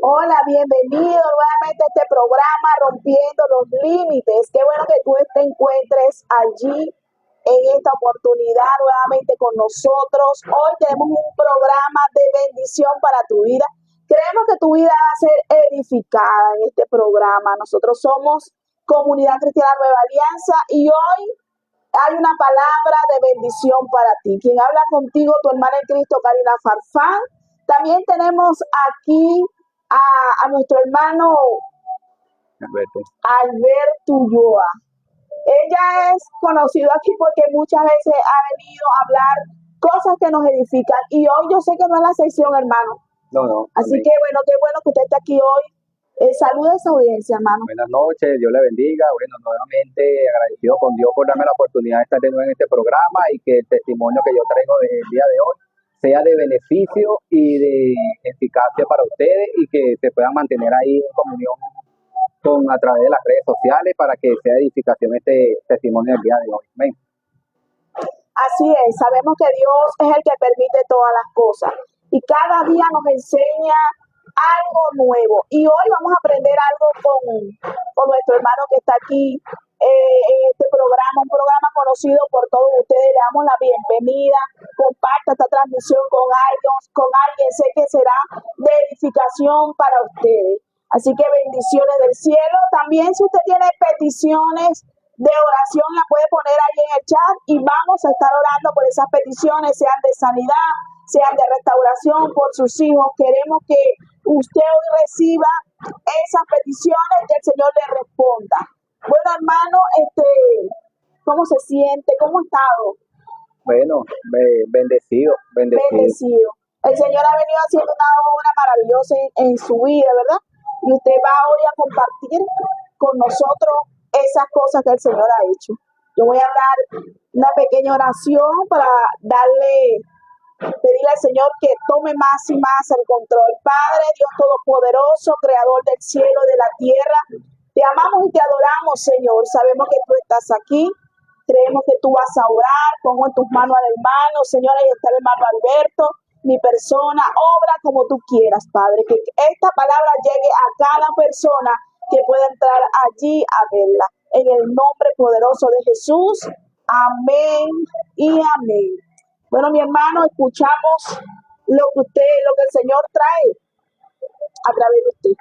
Hola, bienvenido nuevamente a este programa Rompiendo los Límites. Qué bueno que tú te encuentres allí en esta oportunidad nuevamente con nosotros. Hoy tenemos un programa de bendición para tu vida. Creemos que tu vida va a ser edificada en este programa. Nosotros somos Comunidad Cristiana Nueva Alianza y hoy hay una palabra de bendición para ti. Quien habla contigo, tu hermana en Cristo, Karina Farfán. También tenemos aquí a nuestro hermano Alberto Ulloa. Ella es conocida aquí porque muchas veces ha venido a hablar cosas que nos edifican. Y hoy yo sé que no es la sección, hermano. No. Así Amén. que bueno, qué bueno que usted esté aquí hoy. Saluda a esa audiencia, hermano. Buenas noches, Dios le bendiga. Bueno, nuevamente agradecido con Dios por darme la oportunidad de estar de nuevo en este programa y que el testimonio que yo traigo desde el día de hoy sea de beneficio y de eficacia para ustedes y que se puedan mantener ahí en comunión a través de las redes sociales para que sea edificación este testimonio del día de hoy. Amén. Así es, sabemos que Dios es el que permite todas las cosas y cada día nos enseña algo nuevo. Y hoy vamos a aprender algo con nuestro hermano que está aquí en este programa, un programa conocido por todos ustedes. Le damos la bienvenida, comparta esta transmisión con alguien, sé que será de edificación para ustedes. Así que bendiciones del cielo. También si usted tiene peticiones de oración, la puede poner ahí en el chat y vamos a estar orando por esas peticiones, sean de sanidad, sean de restauración por sus hijos. Queremos que usted hoy reciba esas peticiones, que el Señor le responda. Bueno, hermano, ¿cómo se siente? ¿Cómo ha estado? Bueno, bendecido. El Señor ha venido haciendo una obra maravillosa en su vida, ¿verdad? Y usted va hoy a compartir con nosotros esas cosas que el Señor ha hecho. Yo voy a dar una pequeña oración para pedirle al Señor que tome más y más el control. Padre, Dios Todopoderoso, Creador del cielo y de la tierra, te amamos y te adoramos, Señor. Sabemos que tú estás aquí. Creemos que tú vas a orar. Pongo en tus manos al hermano, Señor, ahí está el hermano Alberto, mi persona. Obra como tú quieras, Padre. Que esta palabra llegue a cada persona que pueda entrar allí a verla. En el nombre poderoso de Jesús. Amén y amén. Bueno, mi hermano, escuchamos lo que el Señor trae a través de usted.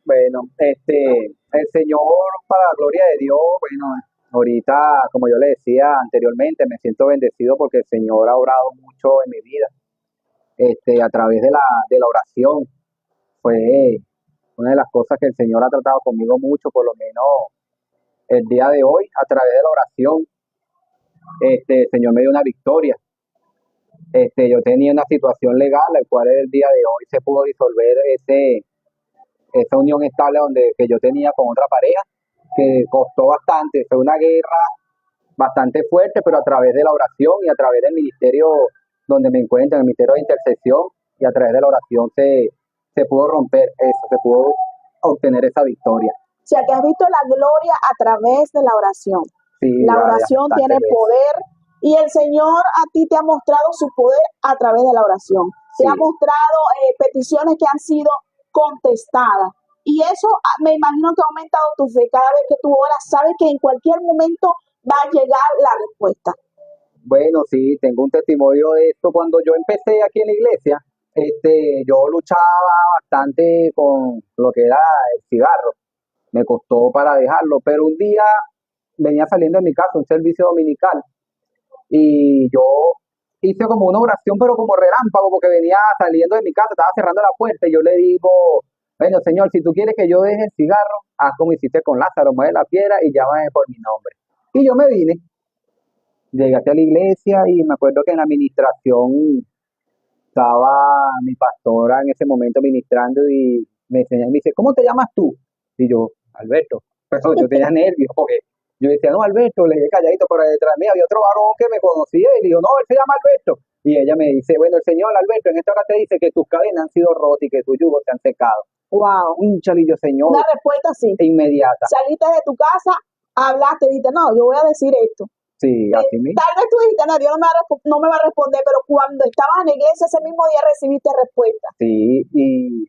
Bueno, el Señor, para la gloria de Dios, bueno, ahorita, como yo le decía anteriormente, me siento bendecido porque el Señor ha orado mucho en mi vida. A través de la oración, fue una de las cosas que el Señor ha tratado conmigo mucho, por lo menos el día de hoy, a través de la oración, el Señor me dio una victoria. Yo tenía una situación legal, la cual el día de hoy se pudo disolver esa unión estable que yo tenía con otra pareja, que costó bastante. Fue una guerra bastante fuerte, pero a través de la oración y a través del ministerio donde me encuentro, en el ministerio de intercesión, y a través de la oración se pudo romper eso, se pudo obtener esa victoria. O sea, que has visto la gloria a través de la oración. Sí, la oración tiene poder y el Señor a ti te ha mostrado su poder a través de la oración. Sí. Te ha mostrado peticiones que han sido contestadas. Y eso me imagino que ha aumentado tu fe. Cada vez que tú oras, sabes que en cualquier momento va a llegar la respuesta. Bueno, sí, tengo un testimonio de esto. Cuando yo empecé aquí en la iglesia, yo luchaba bastante con lo que era el cigarro. Me costó para dejarlo, pero un día venía saliendo de mi casa, un servicio dominical, y yo hice como una oración, pero como relámpago, porque venía saliendo de mi casa, estaba cerrando la puerta, y yo le digo, bueno, Señor, si tú quieres que yo deje el cigarro, haz como hiciste con Lázaro, mueve la piedra y llámame por mi nombre. Y yo me vine, llegué a la iglesia, y me acuerdo que en la administración estaba mi pastora en ese momento ministrando, y me dice, ¿cómo te llamas tú? Y yo, Alberto. Pero yo tenía nervios, porque yo decía, no, Alberto, le dije calladito, pero detrás de mí había otro varón que me conocía, y le digo, no, él se llama Alberto. Y ella me dice, bueno, el Señor Alberto en esta hora te dice que tus cadenas han sido rotas y que tus yugos se han secado. Wow. Un chalillo, Señor. Una respuesta así. Inmediata. Saliste de tu casa, hablaste, dijiste, no, yo voy a decir esto. Sí, así mismo. Tal vez tú dijiste, no, Dios no me va a responder, pero cuando estabas en la iglesia ese mismo día recibiste respuesta. Sí,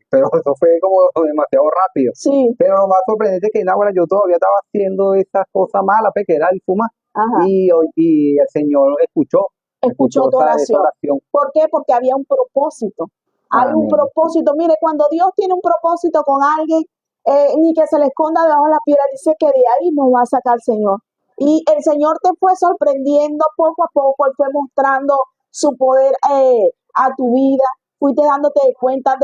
pero eso fue como demasiado rápido. Sí, Pero lo más sorprendente es que en ahora yo todavía estaba haciendo esas cosas malas, pues, que era el fumar. ajá. Y el Señor Escuchó tu esa oración. oración. ¿Por qué? Porque había un propósito. Hay un Amén. propósito. Mire, cuando Dios tiene un propósito con alguien, ni que se le esconda debajo de la piedra, dice que de ahí nos va a sacar el Señor. Y el Señor te fue sorprendiendo poco a poco, Él fue mostrando su poder a tu vida, fuiste dándote cuenta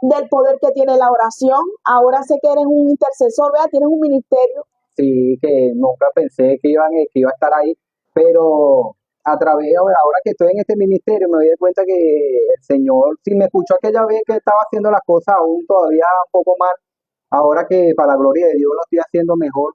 del poder que tiene la oración. Ahora sé que eres un intercesor, ¿verdad? Tienes un ministerio. Sí, que nunca pensé que iba a estar ahí, pero ahora que estoy en este ministerio, me doy cuenta que el Señor, si me escuchó aquella vez que estaba haciendo las cosas aún todavía un poco mal, ahora que para la gloria de Dios lo estoy haciendo mejor,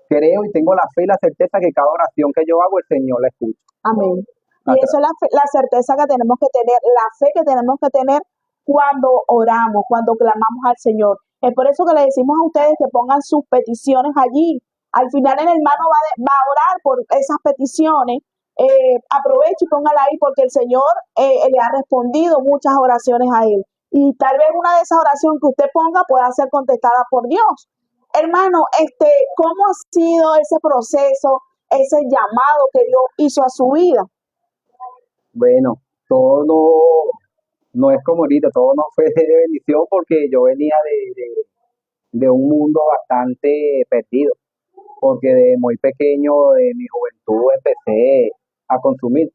creo y tengo la fe y la certeza que cada oración que yo hago, el Señor la escucha. Amén. Y Atra- eso es la certeza que tenemos que tener, la fe que tenemos que tener cuando oramos, cuando clamamos al Señor. Es por eso que le decimos a ustedes que pongan sus peticiones allí. Al final el hermano va a orar por esas peticiones. Aproveche y póngala ahí porque el Señor le ha respondido muchas oraciones a él. Y tal vez una de esas oraciones que usted ponga pueda ser contestada por Dios. Hermano, ¿cómo ha sido ese proceso, ese llamado que Dios hizo a su vida? Bueno, todo no es como ahorita, todo no fue de bendición porque yo venía de un mundo bastante perdido, porque de muy pequeño, de mi juventud, empecé a consumir.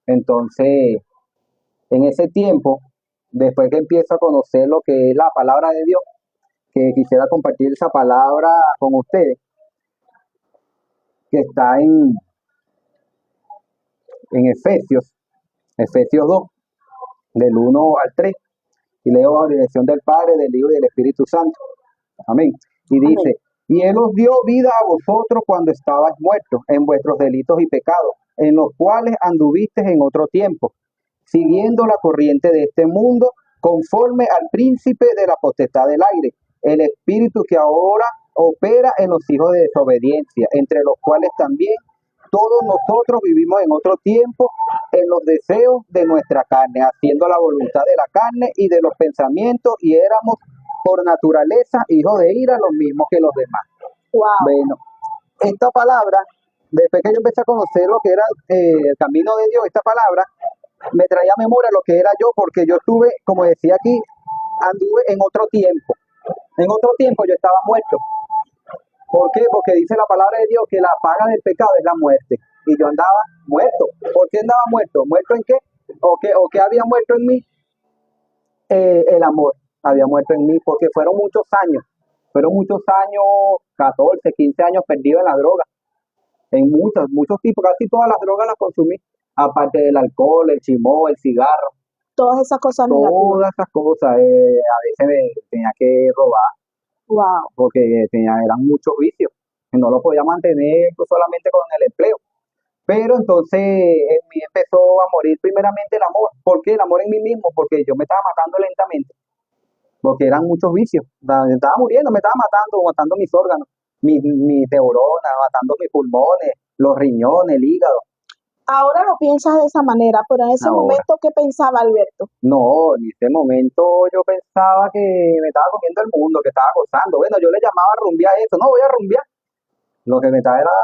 Entonces, en ese tiempo, después que empiezo a conocer lo que es la palabra de Dios, que quisiera compartir esa palabra con ustedes, que está en Efesios 2, del 1 al 3, y leo bajo la dirección del Padre, del Hijo y del Espíritu Santo. Amén. Y Amén. dice, y Él os dio vida a vosotros cuando estabais muertos en vuestros delitos y pecados, en los cuales anduvisteis en otro tiempo, siguiendo la corriente de este mundo, conforme al príncipe de la potestad del aire, el espíritu que ahora opera en los hijos de desobediencia, entre los cuales también todos nosotros vivimos en otro tiempo en los deseos de nuestra carne, haciendo la voluntad de la carne y de los pensamientos, y éramos por naturaleza hijos de ira, los mismos que los demás. Wow. Bueno, esta palabra, después que yo empecé a conocer lo que era el camino de Dios, esta palabra me traía a memoria lo que era yo, porque yo estuve, como decía aquí, anduve en otro tiempo. En otro tiempo yo estaba muerto. ¿Por qué? Porque dice la palabra de Dios que la paga del pecado es la muerte. Y yo andaba muerto. ¿Por qué andaba muerto? ¿Muerto en qué? ¿O qué había muerto en mí? El amor había muerto en mí, porque fueron muchos años, 14, 15 años perdidos en la droga, en muchos tipos, casi todas las drogas las consumí, aparte del alcohol, el chimó, el cigarro, Todas esas cosas negativas. todas esas cosas, a veces me tenía que robar, Wow. porque eran muchos vicios, y no lo podía mantener pues, solamente con el empleo. Pero entonces en mí empezó a morir primeramente el amor. ¿Por qué? El amor en mí mismo, porque yo me estaba matando lentamente, porque eran muchos vicios. Estaba muriendo, me estaba matando mis órganos, mis neuronas, matando mis pulmones, los riñones, el hígado. Ahora lo piensas de esa manera, pero en ese Ahora, momento, ¿qué pensaba Alberto? no, en ese momento yo pensaba que me estaba comiendo el mundo, que estaba gozando. Bueno, yo le llamaba a rumbear eso, no voy a rumbear. Lo que me estaba era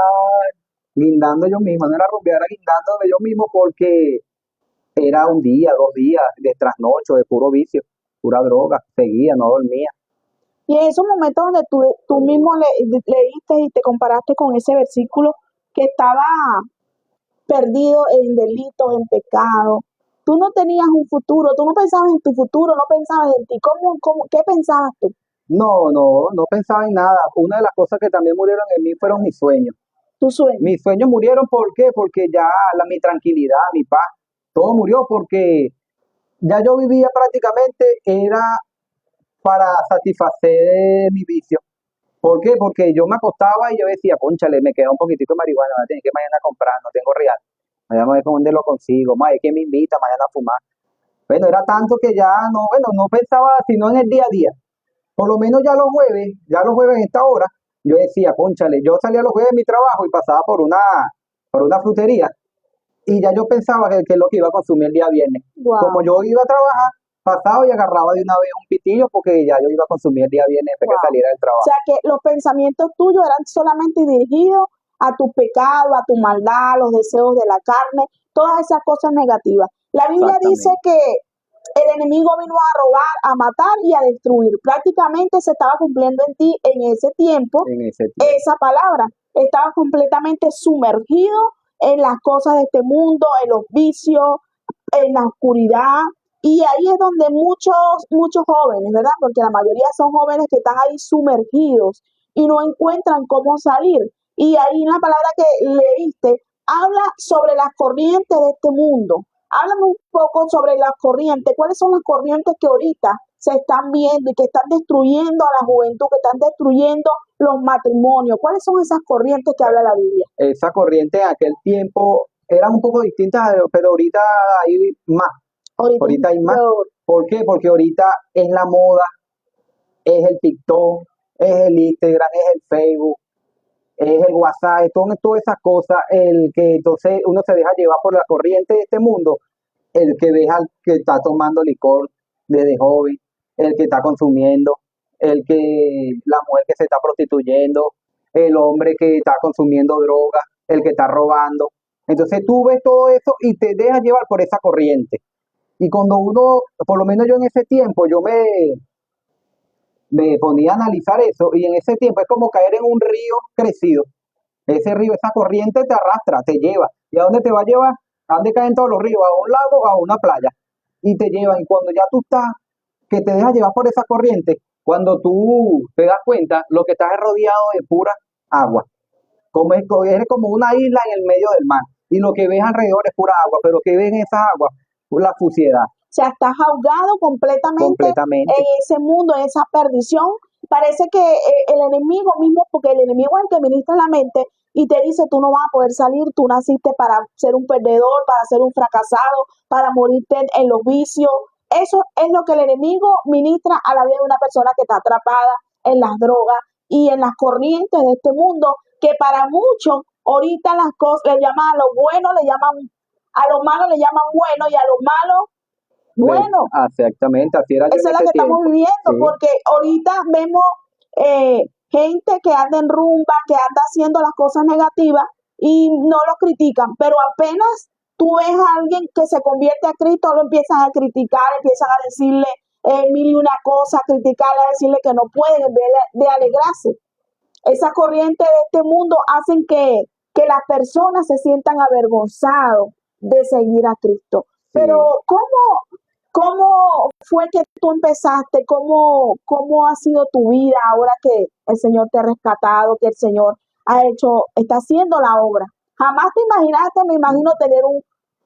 guindando yo mismo, no era rumbear, era guindándome yo mismo porque era un día, 2 días de trasnocho, de puro vicio, pura droga, seguía, no dormía. Y en esos momentos donde tú mismo leíste y te comparaste con ese versículo que estaba perdido en delitos, en pecado, tú no tenías un futuro, tú no pensabas en tu futuro, no pensabas en ti. ¿Qué pensabas tú? No pensaba en nada. Una de las cosas que también murieron en mí fueron mis sueños. Tu sueño. Mis sueños murieron, ¿por qué? Porque ya mi tranquilidad, mi paz, todo murió porque ya yo vivía prácticamente, era para satisfacer mi vicio. ¿Por qué? Porque yo me acostaba y yo decía, cónchale, me queda un poquitico de marihuana, me la tengo que mañana comprar, no tengo real. Mañana a ver dónde lo consigo, más es que me invita mañana a fumar. Bueno, era tanto que ya no pensaba sino en el día a día. Por lo menos ya los jueves en esta hora, yo decía, cónchale, yo salía los jueves de mi trabajo y pasaba por por una frutería y ya yo pensaba que es lo que iba a consumir el día viernes. Como Wow, yo iba a trabajar, pasaba y agarraba de una vez un pitillo porque ya yo iba a consumir el día viernes después que wow. saliera del O trabajo. sea que los pensamientos tuyos eran solamente dirigidos a tu pecado, a tu maldad, a los deseos de la carne, todas esas cosas negativas. La Biblia dice Exactamente. que el enemigo vino a robar, a matar y a destruir. Prácticamente se estaba cumpliendo en ti en ese tiempo En ese tiempo. esa palabra. Estaba completamente sumergido en las cosas de este mundo, en los vicios, en la oscuridad. Y ahí es donde muchos jóvenes, ¿verdad? Porque la mayoría son jóvenes que están ahí sumergidos y no encuentran cómo salir. Y ahí en la palabra que leíste, habla sobre las corrientes de este mundo. Háblame un poco sobre las corrientes. ¿Cuáles son las corrientes que ahorita se están viendo y que están destruyendo a la juventud, que están destruyendo los matrimonios? ¿Cuáles son esas corrientes que habla la Biblia? Esa corriente en aquel tiempo eran un poco distintas, pero ahorita hay más. Ahorita hay más. Peor. ¿Por qué? Porque ahorita es la moda, es el TikTok, es el Instagram, es el Facebook, es el WhatsApp, todas esas cosas, el que entonces uno se deja llevar por la corriente de este mundo, el que deja al que está tomando licor desde joven, el que está consumiendo, la mujer que se está prostituyendo, el hombre que está consumiendo drogas, el que está robando. Entonces tú ves todo eso y te dejas llevar por esa corriente. Y cuando uno, por lo menos yo en ese tiempo, me ponía a analizar eso y en ese tiempo es como caer en un río crecido. Ese río, esa corriente te arrastra, te lleva. ¿Y a dónde te va a llevar? ¿A dónde caen todos los ríos? ¿A un lago o a una playa? Y te llevan. Y cuando ya tú estás, que te dejas llevar por esa corriente, cuando tú te das cuenta, lo que estás es rodeado de pura agua. Es como una isla en el medio del mar. Y lo que ves alrededor es pura agua, pero que ves en esa agua, la suciedad, O sea, estás ahogado completamente completamente. en ese mundo, en esa perdición. Parece que el enemigo mismo, porque el enemigo es el que ministra la mente y te dice, tú no vas a poder salir, tú naciste para ser un perdedor, para ser un fracasado, para morirte en los vicios. Eso es lo que el enemigo ministra a la vida de una persona que está atrapada en las drogas y en las corrientes de este mundo, que para muchos ahorita las cosas le llaman a lo bueno, le llaman a lo malo, le llaman bueno y a lo malo bueno. Exactamente, así era yo Esa en es la ese que estamos tiempo. viviendo, Sí, porque ahorita vemos gente que anda en rumba, que anda haciendo las cosas negativas y no lo critican, pero apenas tú ves a alguien que se convierte a Cristo, lo empiezan a criticar, empiezan a decirle mil y una cosa, a criticarle, a decirle que no pueden, en vez de alegrarse. Esa corriente de este mundo hacen que las personas se sientan avergonzados de seguir a Cristo. Pero sí. ¿cómo fue que tú empezaste? ¿Cómo ha sido tu vida ahora que el Señor te ha rescatado, que el Señor está haciendo la obra? Jamás te imaginaste, me imagino, tener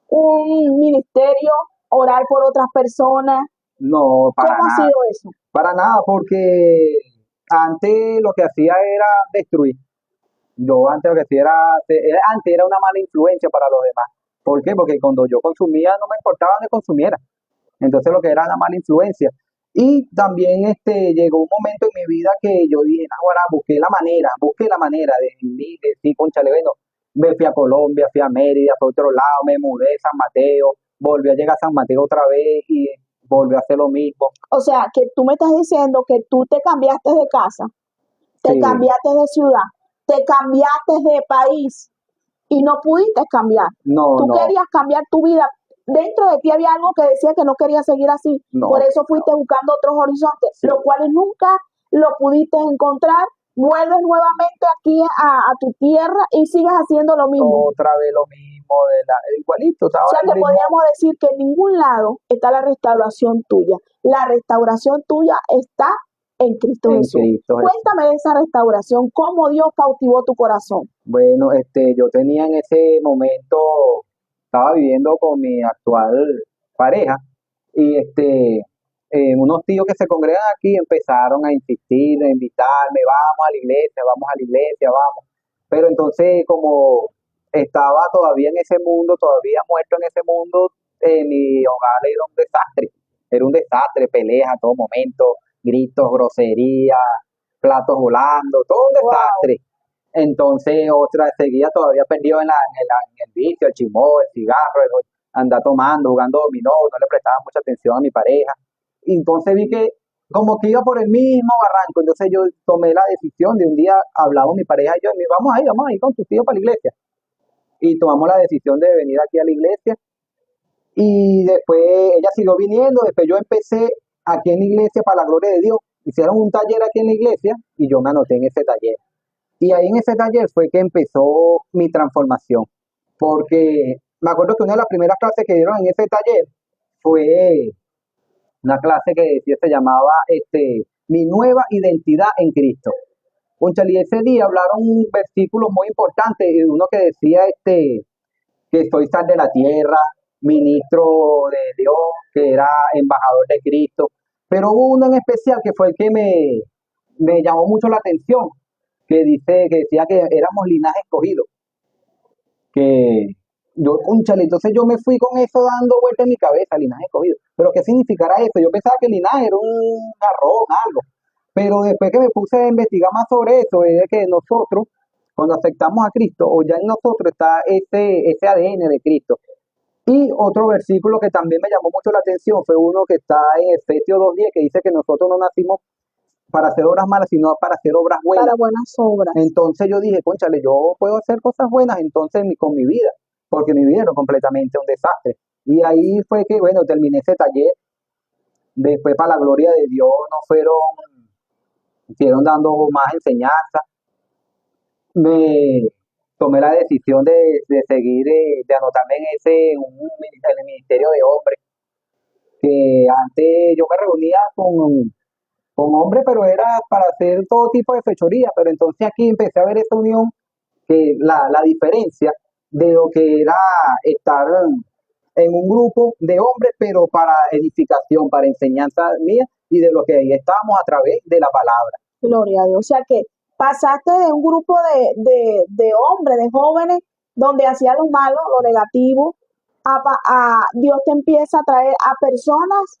un ministerio, orar por otras personas. No, para ¿Cómo ha nada. sido eso? Para nada, porque antes lo que hacía era destruir. Yo antes lo que hacía antes era una mala influencia para los demás. ¿Por qué? Porque cuando yo consumía no me importaba donde consumiera. Entonces lo que era una mala influencia. Y también llegó un momento en mi vida que yo dije, ahora busqué la manera de decir, cónchale, bueno, me fui a Colombia, fui a Mérida, fui a otro lado, me mudé a San Mateo, volví a llegar a San Mateo otra vez y volví a hacer lo mismo. O sea, que tú me estás diciendo que tú te cambiaste de casa, te Sí, cambiaste de ciudad, te cambiaste de país y no pudiste cambiar. no, Tú no, querías cambiar tu vida. Dentro de ti había algo que decía que no querías seguir así. Por no, eso fuiste buscando otros horizontes, sí, los cuales nunca lo pudiste encontrar. Vuelves nuevamente aquí a tu tierra y sigues haciendo lo mismo. otra vez lo mismo, igualito, O estaba sea el que mismo podríamos decir que en ningún lado está la restauración tuya. La restauración tuya está en Cristo en Jesús. Cristo Jesús. Cuéntame de esa restauración, cómo Dios cautivó tu corazón. Bueno, yo tenía en ese momento, estaba viviendo con mi actual pareja y unos tíos que se congregan aquí empezaron a insistir, a invitarme, vamos a la iglesia, vamos. Pero entonces como estaba todavía en ese mundo, todavía muerto en ese mundo, mi hogar era un desastre, peleas a todo momento, gritos, groserías, platos volando, todo un Wow. desastre. Entonces otra seguía todavía perdido en el vicio, el chimó, el cigarro, andar tomando, jugando dominó, no le prestaba mucha atención a mi pareja. Y entonces vi que como que iba por el mismo barranco, entonces yo tomé la decisión de un día hablar con mi pareja y yo, vamos a ir con tu tío para la iglesia. Y tomamos la decisión de venir aquí a la iglesia y después ella siguió viniendo, después yo empecé aquí en la iglesia para la gloria de Dios. Hicieron un taller aquí en la iglesia y yo me anoté en ese taller. Y ahí en ese taller fue que empezó mi transformación, porque me acuerdo que una de las primeras clases que dieron en ese taller fue una clase que decía, se llamaba Mi nueva identidad en Cristo. Cónchale, y ese día hablaron versículos muy importantes, y uno que decía que soy sal de la tierra, ministro de Dios, que era embajador de Cristo, pero hubo uno en especial que fue el que me llamó mucho la atención, que decía que éramos linaje escogido, que yo, cónchale, entonces yo me fui con eso dando vuelta en mi cabeza, linaje escogido, pero ¿qué significará eso? Yo pensaba que linaje era un garrón, algo, pero después que me puse a investigar más sobre eso, es de que nosotros, cuando aceptamos a Cristo, o ya en nosotros está ese ADN de Cristo. Y otro versículo que también me llamó mucho la atención fue uno que está en Efesios 2:10, que dice que nosotros no nacimos para hacer obras malas, sino para hacer obras buenas. Para buenas obras. Entonces yo dije, cónchale, yo puedo hacer cosas buenas entonces con mi vida, porque mi vida era completamente un desastre. Y ahí fue que, bueno, terminé ese taller. Después, para la gloria de Dios, siguieron dando más enseñanza. Me tomé la decisión de seguir, de anotarme en el Ministerio de Hombres, que antes yo me reunía con hombres, pero era para hacer todo tipo de fechoría, pero entonces aquí empecé a ver esa unión, que la diferencia de lo que era estar en un grupo de hombres, pero para edificación, para enseñanza mía, y de lo que ahí estábamos a través de la palabra. Gloria a Dios. O sea que pasaste de un grupo de hombres, de jóvenes, donde hacía lo malo, lo negativo, a Dios te empieza a traer a personas,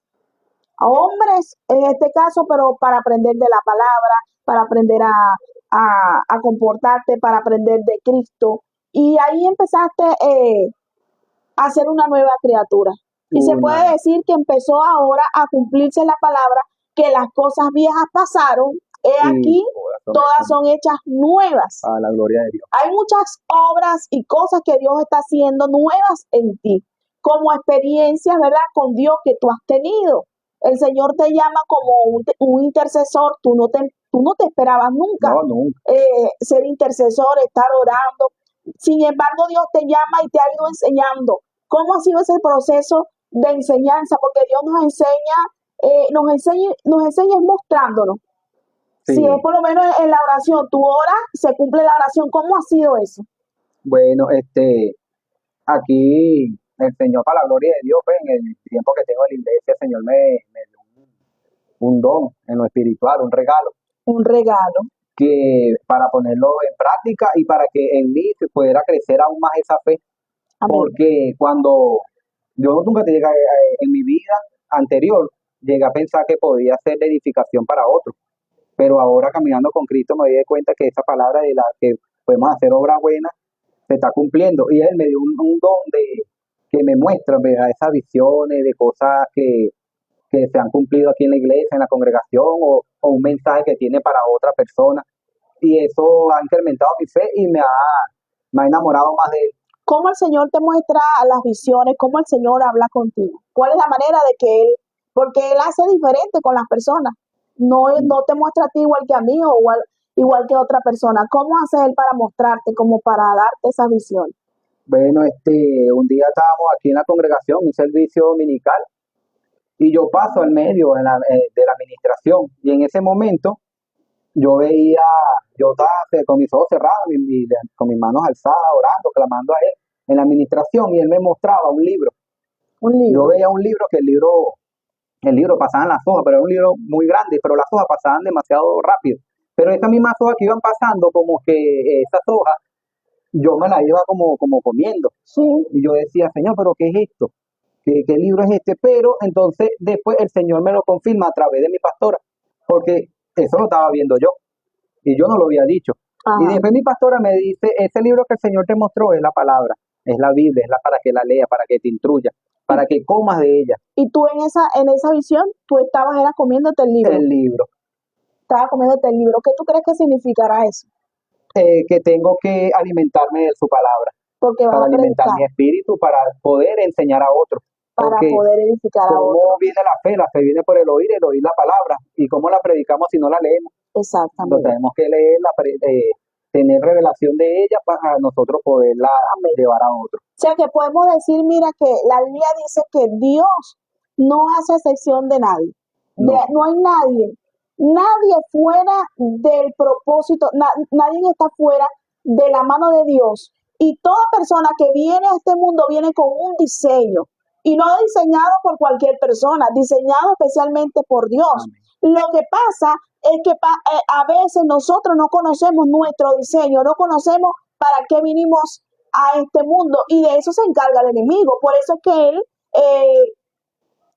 a hombres en este caso, pero para aprender de la palabra, para aprender a comportarte, para aprender de Cristo. Y ahí empezaste a ser una nueva criatura. Y se puede decir que empezó ahora a cumplirse la palabra, que las cosas viejas pasaron, he aquí, todas son hechas nuevas. A la gloria de Dios. Hay muchas obras y cosas que Dios está haciendo nuevas en ti, como experiencias, ¿verdad?, con Dios que tú has tenido. El Señor te llama como un intercesor, tú no te esperabas nunca, No, nunca. ser intercesor, estar orando. Sin embargo, Dios te llama y te ha ido enseñando. ¿Cómo ha sido ese proceso de enseñanza? Porque Dios nos enseña mostrándonos. Sí. Si es por lo menos en la oración, tú oras, se cumple la oración. ¿Cómo ha sido eso? Bueno, aquí el Señor, para la gloria de Dios, pues, en el tiempo que tengo en la iglesia, el Señor me dio un don en lo espiritual, un regalo, Un regalo. que para ponerlo en práctica y para que en mí se pudiera crecer aún más esa fe. Amén. Porque cuando yo nunca te llegué en mi vida anterior, llegué a pensar que podía ser de edificación para otros. Pero ahora caminando con Cristo me di cuenta que esa palabra de la que podemos hacer obras buenas se está cumpliendo. Y Él me dio un don que me muestra, ¿verdad?, esas visiones de cosas que se han cumplido aquí en la iglesia, en la congregación, o un mensaje que tiene para otra persona. Y eso ha incrementado mi fe y me ha enamorado más de Él. ¿Cómo el Señor te muestra las visiones? ¿Cómo el Señor habla contigo? ¿Cuál es la manera de que Él, porque Él hace diferente con las personas? No te muestra a ti igual que a mí o igual que a otra persona. ¿Cómo hace Él para mostrarte, como para darte esa visión? Bueno, un día estábamos aquí en la congregación, un servicio dominical, y yo paso al medio de la administración, y en ese momento yo estaba con mis ojos cerrados, con mis manos alzadas, orando, clamando a Él en la administración, y Él me mostraba un libro. Un libro. Yo veía un libro que el libro pasaban las hojas, pero era un libro muy grande, pero las hojas pasaban demasiado rápido. Pero esas mismas hojas que iban pasando, como que esas hojas, yo me las iba como comiendo. Sí. Y yo decía, Señor, ¿pero qué es esto? ¿Qué libro es este? Pero entonces después el Señor me lo confirma a través de mi pastora, porque eso lo estaba viendo yo y yo no lo había dicho. Y Ajá. después mi pastora me dice, ese libro que el Señor te mostró es la palabra, es la Biblia, para que la leas, para que te instruya, Y, para que comas de ella, y tú en esa visión, tú era comiéndote el libro. el libro. Estaba comiéndote el libro. ¿Qué tú crees que significará eso? Que tengo que alimentarme de su palabra, Porque vas para a alimentar predicar, mi espíritu, para poder enseñar a otros. para Porque poder edificar a otros. ¿cómo viene la fe? La fe viene por el oír la palabra. ¿Y cómo la predicamos si no la leemos? Lo Exactamente. tenemos que leer, tener revelación de ella para nosotros poderla Amén. llevar a otros. O sea que podemos decir, mira, que la Biblia dice que Dios no hace excepción de nadie. No, No hay nadie fuera del propósito, nadie está fuera de la mano de Dios. Y toda persona que viene a este mundo viene con un diseño. Y no diseñado por cualquier persona, diseñado especialmente por Dios. amén. Lo que pasa es que a veces nosotros no conocemos nuestro diseño, no conocemos para qué vinimos a este mundo, y de eso se encarga el enemigo. Por eso es que él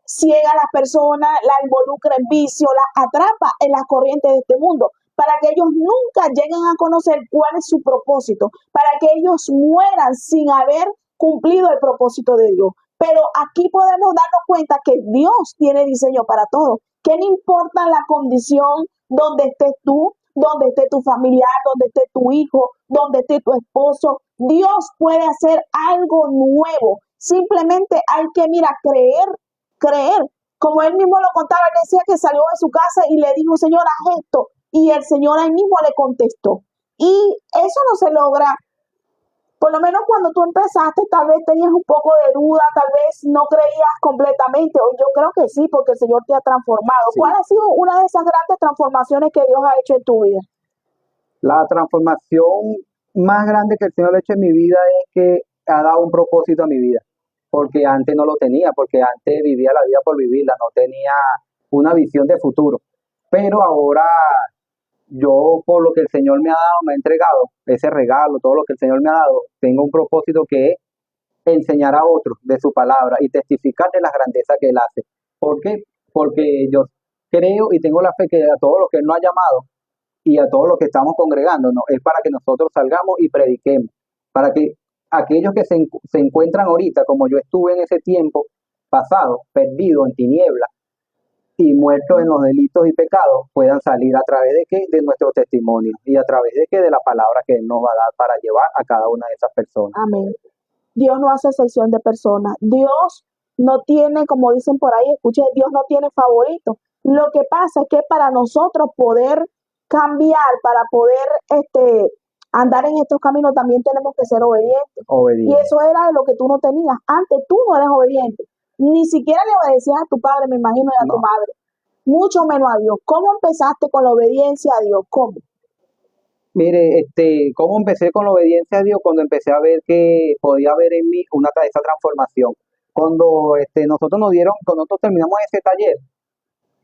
ciega a las personas, la involucra en vicio, la atrapa en las corrientes de este mundo, para que ellos nunca lleguen a conocer cuál es su propósito, para que ellos mueran sin haber cumplido el propósito de Dios. Pero aquí podemos darnos cuenta que Dios tiene diseño para todo, que no importa la condición donde estés tú, donde esté tu familiar, donde esté tu hijo, donde esté tu esposo, Dios puede hacer algo nuevo. Simplemente hay que, mira, creer. Como él mismo lo contaba, él decía que salió de su casa y le dijo, Señor, haz esto. Y el Señor ahí mismo le contestó. Y eso no se logra. Por lo menos cuando tú empezaste, tal vez tenías un poco de duda, tal vez no creías completamente, o yo creo que sí, porque el Señor te ha transformado. Sí. ¿Cuál ha sido una de esas grandes transformaciones que Dios ha hecho en tu vida? La transformación más grande que el Señor ha hecho en mi vida es que ha dado un propósito a mi vida, porque antes no lo tenía, porque antes vivía la vida por vivirla, no tenía una visión de futuro. Pero ahora yo, por lo que el Señor me ha dado, me ha entregado, ese regalo, todo lo que el Señor me ha dado, tengo un propósito que es enseñar a otros de su palabra y testificar de las grandezas que Él hace. ¿Por qué? Porque yo creo y tengo la fe que a todos los que Él nos ha llamado y a todos los que estamos congregándonos es para que nosotros salgamos y prediquemos, para que aquellos que se encuentran ahorita, como yo estuve en ese tiempo pasado, perdido en tinieblas y muertos en los delitos y pecados, puedan salir a través de qué, de nuestro testimonio y a través de qué, de la palabra que Él nos va a dar para llevar a cada una de esas personas. Amén. Dios no hace excepción de personas. Dios no tiene, como dicen por ahí, escuché, Dios no tiene favorito. Lo que pasa es que para nosotros poder cambiar, para poder andar en estos caminos, también tenemos que ser obedientes. Y Obediente. eso era de lo que tú no tenías. Antes tú no eres obediente. Ni siquiera le obedecías a tu padre, me imagino, y a tu No. madre. Mucho menos a Dios. ¿Cómo empezaste con la obediencia a Dios? ¿Cómo? Mire, cómo empecé con la obediencia a Dios cuando empecé a ver que podía haber en mí esa transformación. Cuando cuando nosotros terminamos ese taller,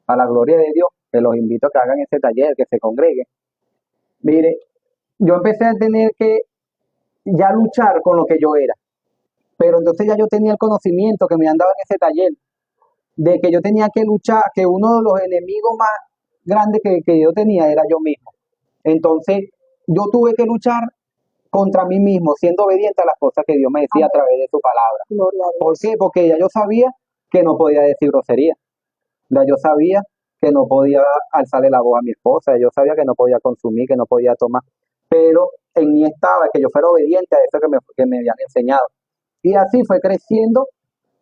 a la gloria de Dios, que los invito a que hagan ese taller, que se congreguen. Mire, yo empecé a tener que ya luchar con lo que yo era, pero entonces ya yo tenía el conocimiento que me han dado en ese taller, de que yo tenía que luchar, que uno de los enemigos más grandes que yo tenía era yo mismo. Entonces, yo tuve que luchar contra mí mismo, siendo obediente a las cosas que Dios me decía a Amén. través de su palabra. Gloria a Dios. ¿Por qué? Porque ya yo sabía que no podía decir grosería. Ya yo sabía que no podía alzarle la voz a mi esposa, yo sabía que no podía consumir, que no podía tomar, pero en mí estaba que yo fuera obediente a eso que me habían enseñado. Y así fue creciendo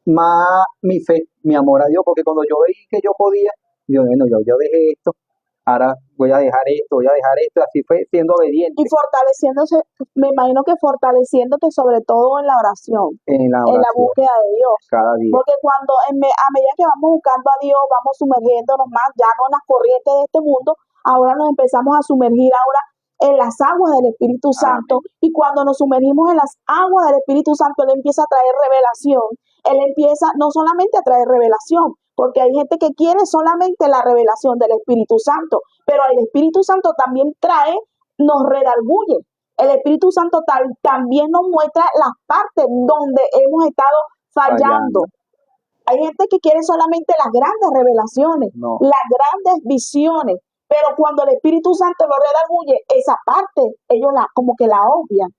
más mi fe, mi amor a Dios, porque cuando yo veía que yo podía, bueno, yo dejé esto, ahora voy a dejar esto, así fue siendo obediente Y fortaleciéndose, me imagino que fortaleciéndote sobre todo en la oración, en la en la oración búsqueda de Dios. cada día. Porque cuando a medida que vamos buscando a Dios, vamos sumergiéndonos más, ya no en las corrientes de este mundo, ahora nos empezamos a sumergir ahora en las aguas del Espíritu Santo. Y cuando nos sumergimos en las aguas del Espíritu Santo, Él empieza a traer revelación. Él empieza no solamente a traer revelación, porque hay gente que quiere solamente la revelación del Espíritu Santo, pero el Espíritu Santo también nos redarguye. El Espíritu Santo también nos muestra las partes donde hemos estado fallando. Hay gente que quiere solamente las grandes revelaciones, No. las grandes visiones, Pero cuando el Espíritu Santo lo redarguye, esa parte ellos como que la obvian.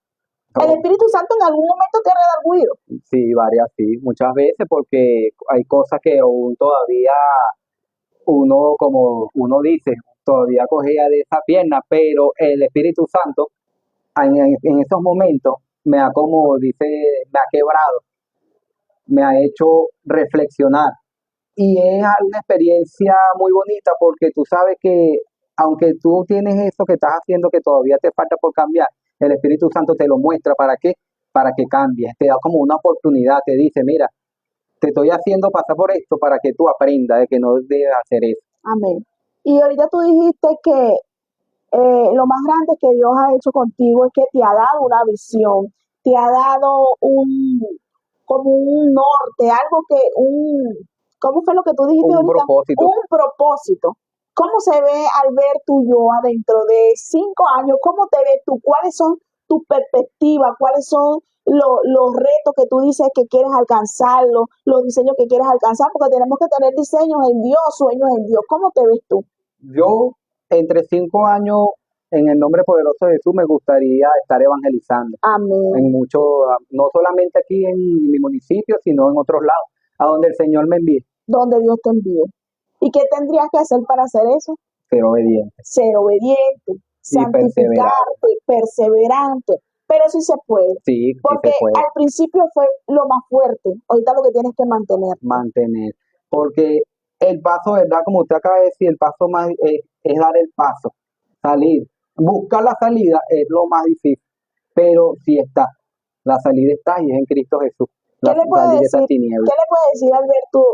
El Oh, Espíritu Santo en algún momento te ha redarguido. sí, varias, sí, muchas veces porque hay cosas que aún todavía uno, como uno dice, todavía cogía de esa pierna, pero el Espíritu Santo en esos momentos me ha, como dice, me ha quebrado, me ha hecho reflexionar. Y es una experiencia muy bonita porque tú sabes que aunque tú tienes eso que estás haciendo que todavía te falta por cambiar, el Espíritu Santo te lo muestra. ¿Para qué? Para que cambies. Te da como una oportunidad, te dice, mira, te estoy haciendo pasar por esto para que tú aprendas de que no debes hacer eso. Amén. Y ahorita tú dijiste que lo más grande que Dios ha hecho contigo es que te ha dado una visión, te ha dado como un norte, ¿cómo fue lo que tú dijiste Un ahorita? propósito. Un propósito. ¿Cómo se ve al ver tu yo adentro de 5 años? ¿Cómo te ves tú? ¿Cuáles son tus perspectivas? ¿Cuáles son los retos que tú dices que quieres alcanzar, los diseños que quieres alcanzar? Porque tenemos que tener diseños en Dios, sueños en Dios. ¿Cómo te ves tú? Yo, entre 5 años, en el nombre poderoso de Jesús, me gustaría estar evangelizando Amén. en mucho, no solamente aquí en mi municipio, sino en otros lados, a donde el Señor me envíe, Donde Dios te envíe. ¿Y qué tendrías que hacer para hacer eso? ser obediente Ser obediente, y perseverar. santificarte, perseverante. Pero sí se puede. Sí, sí Porque se puede al principio fue lo más fuerte. Ahorita lo que tienes que mantenerte. mantener. Porque el paso, ¿verdad? Como usted acaba de decir, el paso más es dar el paso, salir. Buscar la salida es lo más difícil, pero sí está. La salida está y es en Cristo Jesús. ¿Qué le puede Salir de esas decir? ¿Qué tinieblas. le puede decir al ver tú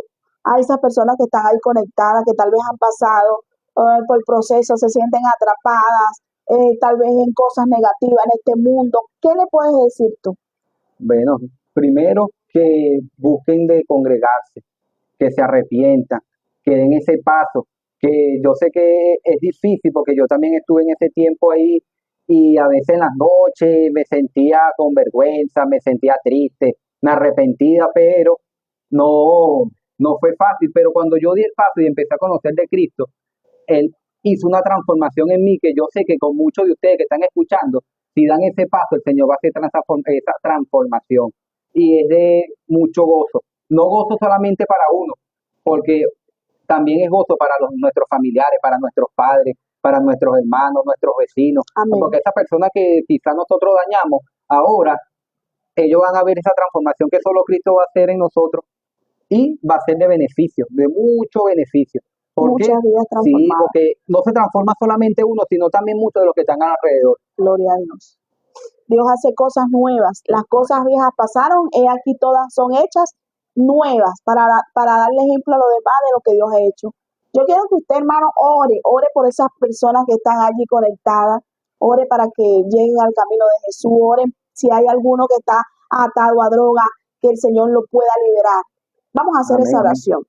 a esas personas que están ahí conectadas, que tal vez han pasado por el proceso, se sienten atrapadas, tal vez en cosas negativas en este mundo? ¿Qué le puedes decir tú? Bueno, primero que busquen de congregarse, que se arrepientan, que den ese paso, que yo sé que es difícil porque yo también estuve en ese tiempo ahí y a veces en las noches me sentía con vergüenza, me sentía triste, me arrepentía, pero no, no fue fácil. Pero cuando yo di el paso y empecé a conocer de Cristo, Él hizo una transformación en mí que yo sé que con muchos de ustedes que están escuchando, si dan ese paso, el Señor va a hacer esa transformación. Y es de mucho gozo. No gozo solamente para uno, porque también es gozo para nuestros familiares, para nuestros padres, para nuestros hermanos, nuestros vecinos. Amén. Porque esas personas que quizás nosotros dañamos, ahora ellos van a ver esa transformación que solo Cristo va a hacer en nosotros y va a ser de beneficio, de mucho beneficio. ¿Por qué? Muchas vidas Sí, transformadas. porque no se transforma solamente uno, sino también muchos de los que están alrededor. Gloria a Dios. Dios hace cosas nuevas. Las cosas viejas pasaron, y aquí todas son hechas nuevas para darle ejemplo a lo demás de lo que Dios ha hecho. Yo quiero que usted, hermano, ore por esas personas que están allí conectadas, ore para que lleguen al camino de Jesús, ore si hay alguno que está atado a droga, que el Señor lo pueda liberar. Vamos a hacer Amén, esa amén. oración.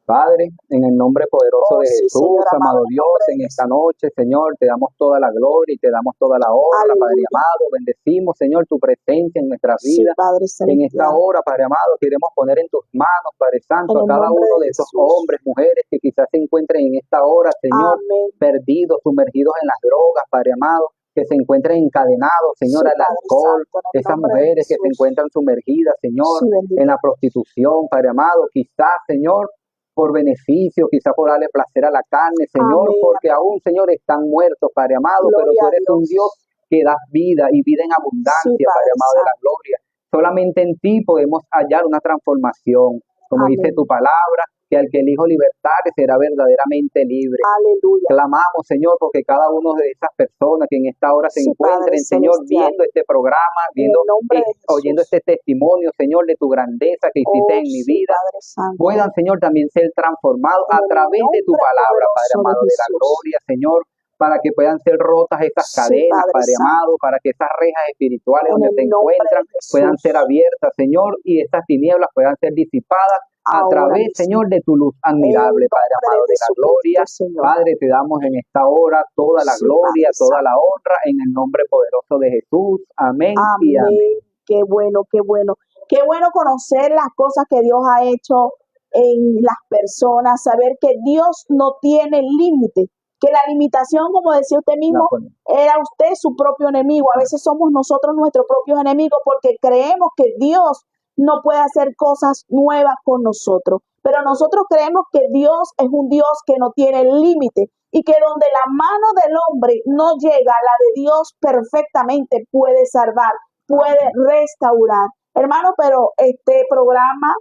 Padre, en el nombre poderoso Oh, de sí, Jesús, Señor amado, amado en el Dios, nombre de en esta Jesús. noche, Señor, te damos toda la gloria y te damos toda la honra, Padre Aleluya. amado. Bendecimos, Señor, tu presencia en nuestras Sí, vidas. Padre En esta celestial. hora, Padre amado, queremos poner en tus manos, Padre Santo, En a el cada nombre uno de de esos Jesús. hombres, mujeres que quizás se encuentren en esta hora, Señor, Amén. perdidos, sumergidos en las drogas, Padre amado, que se encuentren encadenados, Señor, Sí, al Padre alcohol, Santo, en el esas nombre de mujeres que se Jesús. encuentran sumergidas, Señor, Sí, bendito. en la prostitución, Padre amado, quizás, Señor, por beneficio, quizás por darle placer a la carne, Señor, Amén. porque aún, Señor, están muertos, Padre amado, pero Gloria tú a eres un Dios Dios. que das vida y vida en Sí, abundancia, Padre Padre amado de la Santo. gloria. Solamente en ti podemos hallar una transformación, como dice Amén. tu palabra, que al que el Hijo libertare será verdaderamente libre. Aleluya. Clamamos, Señor, porque cada uno de esas personas que en esta hora se Sí, Padre encuentren, Señor, celestial. viendo este programa, En el nombre de oyendo Jesús. este testimonio, Señor, de tu grandeza que hiciste Oh, en mi sí, vida, Padre Santo. puedan, Señor, también ser transformados En a el través de tu nombre palabra, Padre poderoso de amado de la Jesús. gloria, Señor, para que puedan ser rotas esas Sí, cadenas, Padre Padre Santo. amado, para que esas rejas espirituales En donde el se nombre encuentran de puedan ser Jesús. abiertas, Señor, y estas tinieblas puedan ser disipadas a Ahora través, mismo. Señor, de tu luz En el admirable, Padre nombre amado de de la gloria. Jesucristo, Señor. Padre, te damos en esta hora toda la Sí, gloria, Padre toda Santo. la honra, en el nombre poderoso de Jesús. Amén y amén. Amén. Qué bueno, qué bueno. Qué bueno conocer las cosas que Dios ha hecho en las personas, saber que Dios no tiene límite. que la limitación, como decía usted La mismo, pone. era usted su propio enemigo. A veces somos nosotros nuestros propios enemigos porque creemos que Dios no puede hacer cosas nuevas con nosotros. Pero nosotros creemos que Dios es un Dios que no tiene límite y que donde la mano del hombre no llega, la de Dios perfectamente puede salvar, puede restaurar. Hermano, pero este programa,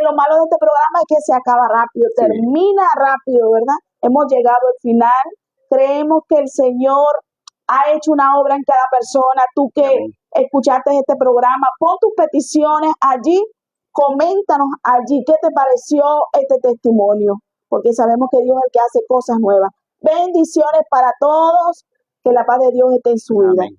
lo malo de este programa es que se acaba rápido, Sí, termina rápido, ¿verdad? Hemos llegado al final. Creemos que el Señor ha hecho una obra en cada persona. Tú que amén. escuchaste este programa, pon tus peticiones allí, coméntanos allí qué te pareció este testimonio, porque sabemos que Dios es el que hace cosas nuevas. Bendiciones para todos, que la paz de Dios esté en su vida. Amén.